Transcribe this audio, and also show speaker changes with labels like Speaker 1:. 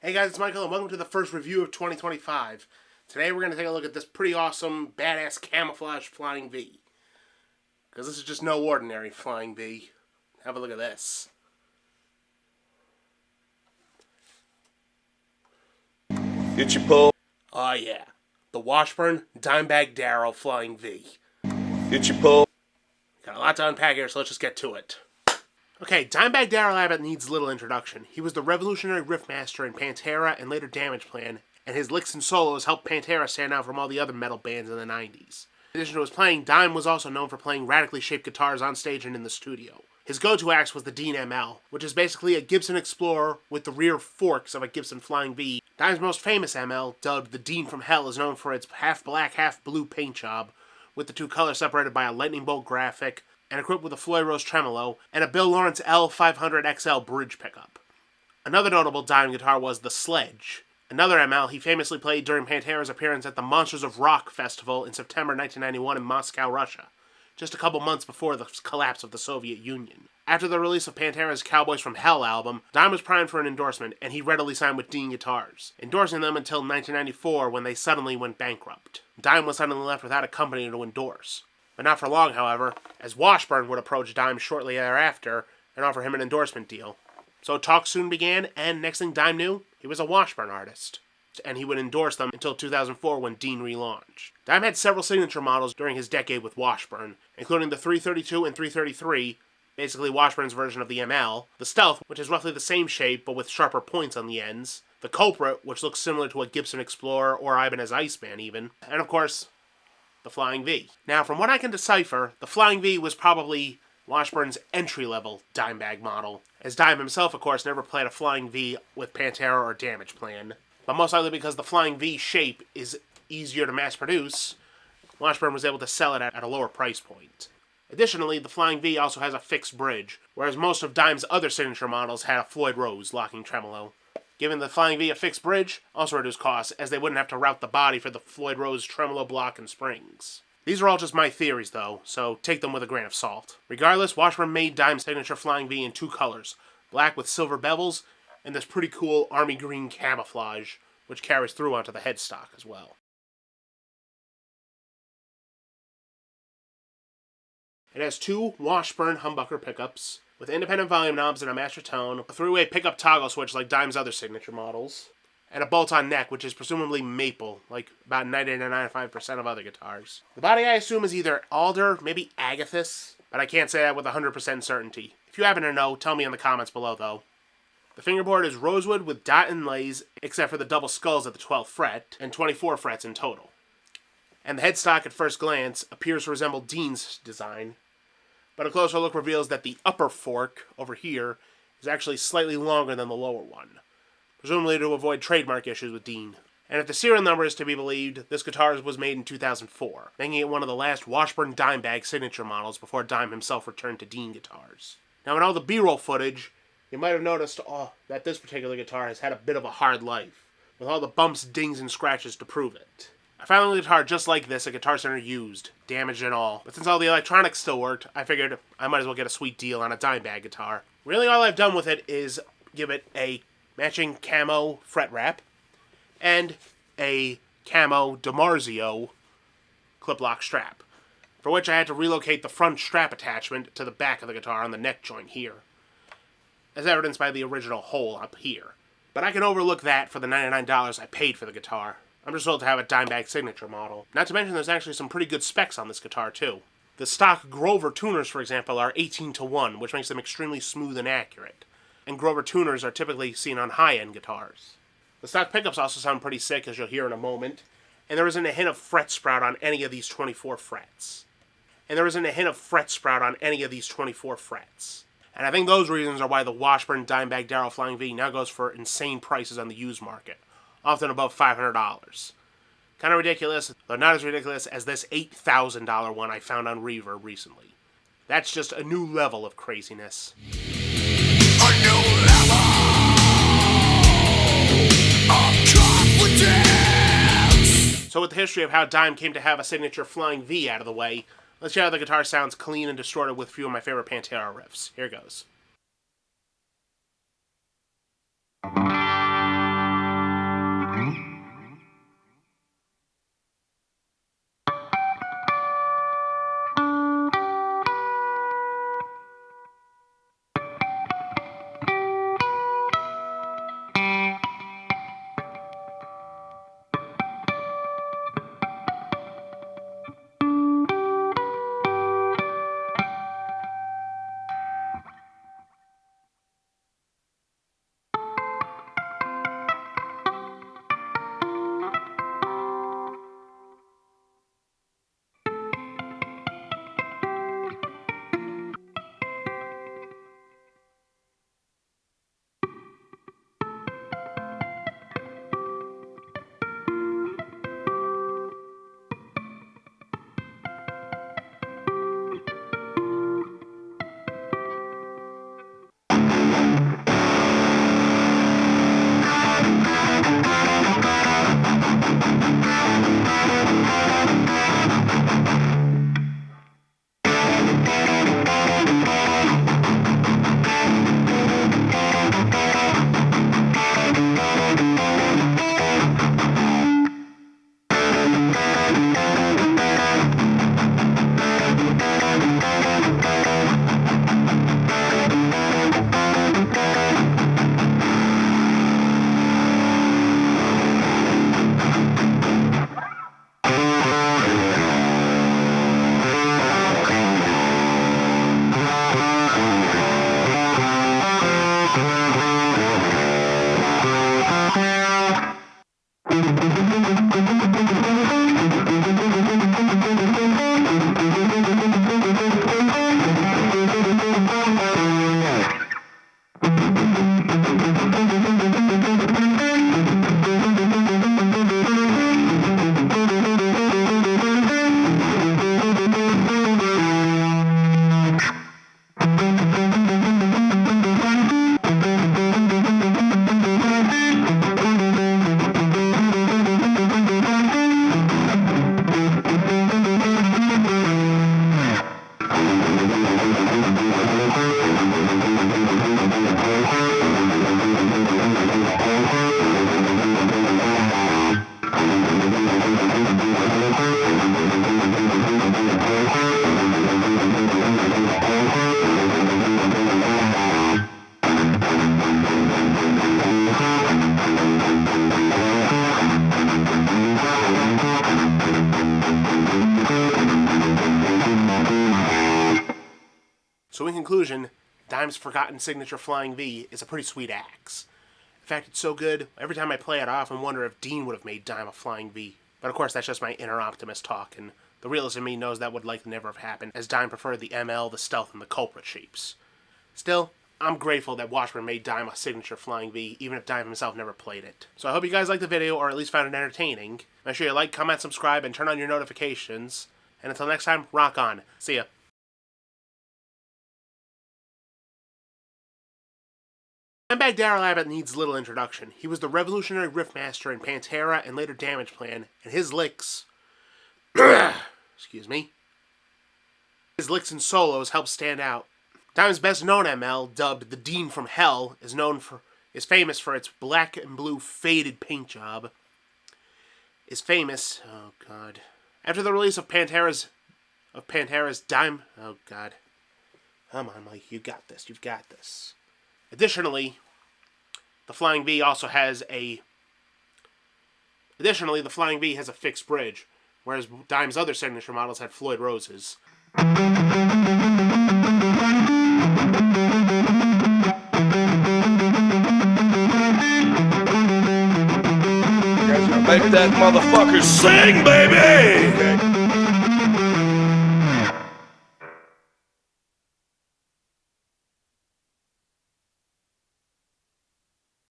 Speaker 1: Hey guys, it's Michael and welcome to the first review of 2025. Today we're going to take a look at this pretty awesome, badass camouflage Flying V. Because this is just no ordinary Flying V. Have a look at this.
Speaker 2: Getcha Pull.
Speaker 1: Oh yeah, the Washburn Dimebag Darrow Flying V.
Speaker 2: Getcha Pull.
Speaker 1: Got a lot to unpack here, so let's just get to it. Okay, Dimebag Darrell Abbott needs little introduction. He was the revolutionary riffmaster in Pantera and later Damageplan, and his licks and solos helped Pantera stand out from all the other metal bands in the 90s. In addition to his playing, Dime was also known for playing radically shaped guitars on stage and in the studio. His go-to axe was the Dean ML, which is basically a Gibson Explorer with the rear forks of a Gibson Flying V. Dime's most famous ML, dubbed the Dean from Hell, is known for its half-black, half-blue paint job, with the two colors separated by a lightning bolt graphic, and equipped with a Floyd Rose tremolo, and a Bill Lawrence L500XL bridge pickup. Another notable Dime guitar was the Sledge, another ML he famously played during Pantera's appearance at the Monsters of Rock festival in September 1991 in Moscow, Russia, just a couple months before the collapse of the Soviet Union. After the release of Pantera's Cowboys from Hell album, Dime was primed for an endorsement, and he readily signed with Dean Guitars, endorsing them until 1994 when they suddenly went bankrupt. Dime was suddenly left without a company to endorse. But not for long, however, as Washburn would approach Dime shortly thereafter and offer him an endorsement deal. So talks soon began, and next thing Dime knew, he was a Washburn artist. And he would endorse them until 2004 when Dean relaunched. Dime had several signature models during his decade with Washburn, including the 332 and 333, basically Washburn's version of the ML, the Stealth, which is roughly the same shape but with sharper points on the ends, the Culprit, which looks similar to a Gibson Explorer or Ibanez Iceman even, and of course, the Flying V. Now, from what I can decipher, the Flying V was probably Washburn's entry-level Dimebag model, as Dime himself, of course, never played a Flying V with Pantera or Damageplan. But most likely because the Flying V shape is easier to mass-produce, Washburn was able to sell it at a lower price point. Additionally, the Flying V also has a fixed bridge, whereas most of Dime's other signature models had a Floyd Rose locking tremolo. Giving the Flying V a fixed bridge also reduced costs, as they wouldn't have to route the body for the Floyd Rose tremolo block and springs. These are all just my theories, though, so take them with a grain of salt. Regardless, Washburn made Dime's signature Flying V in two colors, black with silver bevels, and this pretty cool army green camouflage, which carries through onto the headstock as well. It has two Washburn humbucker pickups, with independent volume knobs and a master tone, a three-way pickup toggle switch like Dime's other signature models, and a bolt-on neck, which is presumably maple, like about 90-95% of other guitars. The body, I assume, is either alder, maybe agathis, but I can't say that with 100% certainty. If you happen to know, tell me in the comments below, though. The fingerboard is rosewood with dot inlays, except for the double skulls at the 12th fret, and 24 frets in total. And the headstock, at first glance, appears to resemble Dean's design, but a closer look reveals that the upper fork, over here, is actually slightly longer than the lower one, presumably to avoid trademark issues with Dean. And if the serial number is to be believed, this guitar was made in 2004, making it one of the last Washburn Dimebag signature models before Dime himself returned to Dean Guitars. Now, in all the B-roll footage, you might have noticed that this particular guitar has had a bit of a hard life, with all the bumps, dings, and scratches to prove it. I found a guitar just like this at Guitar Center used, damaged and all, but since all the electronics still worked, I figured I might as well get a sweet deal on a Dimebag guitar. Really all I've done with it is give it a matching camo fret wrap, and a camo DiMarzio clip lock strap, for which I had to relocate the front strap attachment to the back of the guitar on the neck joint here, as evidenced by the original hole up here. But I can overlook that for the $99 I paid for the guitar. I'm just thrilled to have a Dimebag signature model. Not to mention there's actually some pretty good specs on this guitar too. The stock Grover tuners, for example, are 18:1, which makes them extremely smooth and accurate. And Grover tuners are typically seen on high-end guitars. The stock pickups also sound pretty sick, as you'll hear in a moment. And there isn't a hint of fret sprout on any of these 24 frets. And I think those reasons are why the Washburn Dimebag Darrow Flying V now goes for insane prices on the used market, often above $500. Kind of ridiculous, though not as ridiculous as this $8,000 one I found on Reverb recently. That's just a new level of craziness.
Speaker 2: A new level of confidence.
Speaker 1: So with the history of how Dime came to have a signature Flying V out of the way, let's see how the guitar sounds clean and distorted with a few of my favorite Pantera riffs. Here goes. conclusion, Dime's forgotten signature Flying V is a pretty sweet axe. In fact, it's so good, every time I play it, I often wonder if Dean would have made Dime a Flying V. But of course, that's just my inner optimist talk, and the realist in me knows that would likely never have happened, as Dime preferred the ML, the Stealth, and the Culprit shapes. Still, I'm grateful that Washburn made Dime a signature Flying V, even if Dime himself never played it. So I hope you guys liked the video, or at least found it entertaining. Make sure you like, comment, subscribe, and turn on your notifications. And until next time, rock on. See ya. Dimebag Darrell Abbott needs little introduction. He was the revolutionary riffmaster in Pantera and later Damage Plan, and his licks... excuse me. His licks and solos help stand out. Dime's best known ML, dubbed the Dean from Hell, is famous for its black and blue faded paint job. Oh god. After the release of Pantera's Dime, oh god. Come on, Mike, you got this. You've got this. Additionally, the Flying V has a fixed bridge, whereas Dime's other signature models had Floyd Roses.
Speaker 2: Make that motherfucker sing, baby!